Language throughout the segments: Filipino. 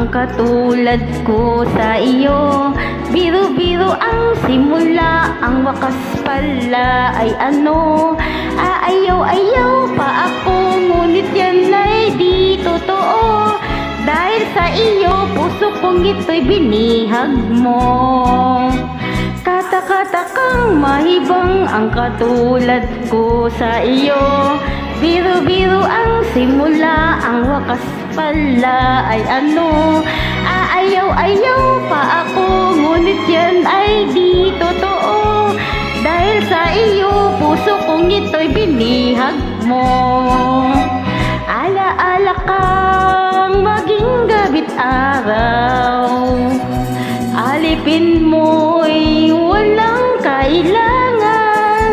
ang katulad ko sa iyo. Biro-biro ang simula, ang wakas pala ay ano. Aayaw-ayaw pa ako, ngunit yan ay di totoo. Dahil sa iyo, puso kong ito'y binihag mo. Kata-katakang mahibang ang katulad ko sa iyo. Biro-biro ang simula, ang wakas pala ay ano. Aayaw-ayaw pa ako, ngunit yan ay di totoo. Dahil sa iyo, puso kong ito'y binihag mo. Ala-ala kang maging gabi't araw, alipin mo'y walang kailangan.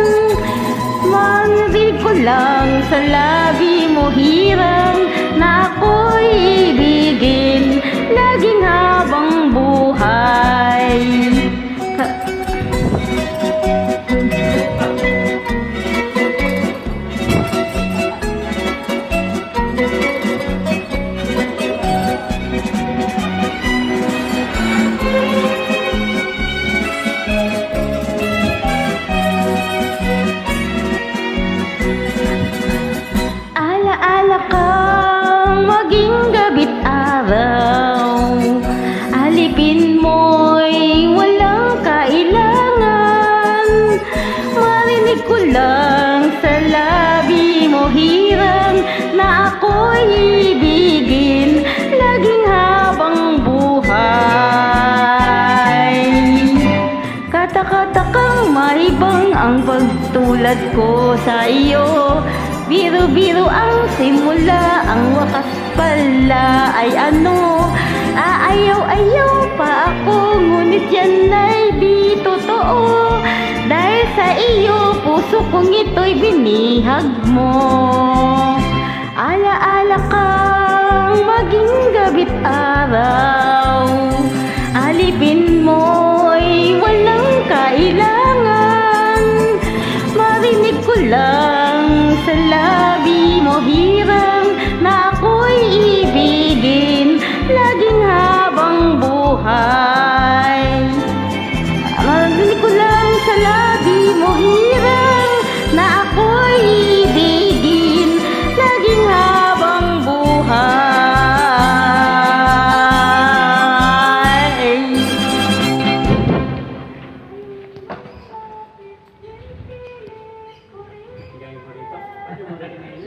Marinig ko lang sa labi mo hirang na ako'y ibigin laging habang buhay. Ala-ala kang maging gabi't araw, alipin mo'y walang kailangan. Marinig ko lang sa labi mo hirang na ako'y ibigin laging habang buhay. Kata-katakang maibang ang pagtulad ko sa iyo. Biro-biro ang simula, ang wakas pala ay ano. Aayaw-ayaw pa ako, ngunit yan ay di totoo. Dahil sa iyo, puso kong ito'y binihag mo. Ala-ala kang maging gabi't araw, alipin mo'y walang kailangan. Marinig ko lang sa labi mo hirang na ako'y ibigin laging habang buhay. Marinig ko lang sa labi mo hirang na ako'y ibigin laging habang buhay. Bigay mo rito.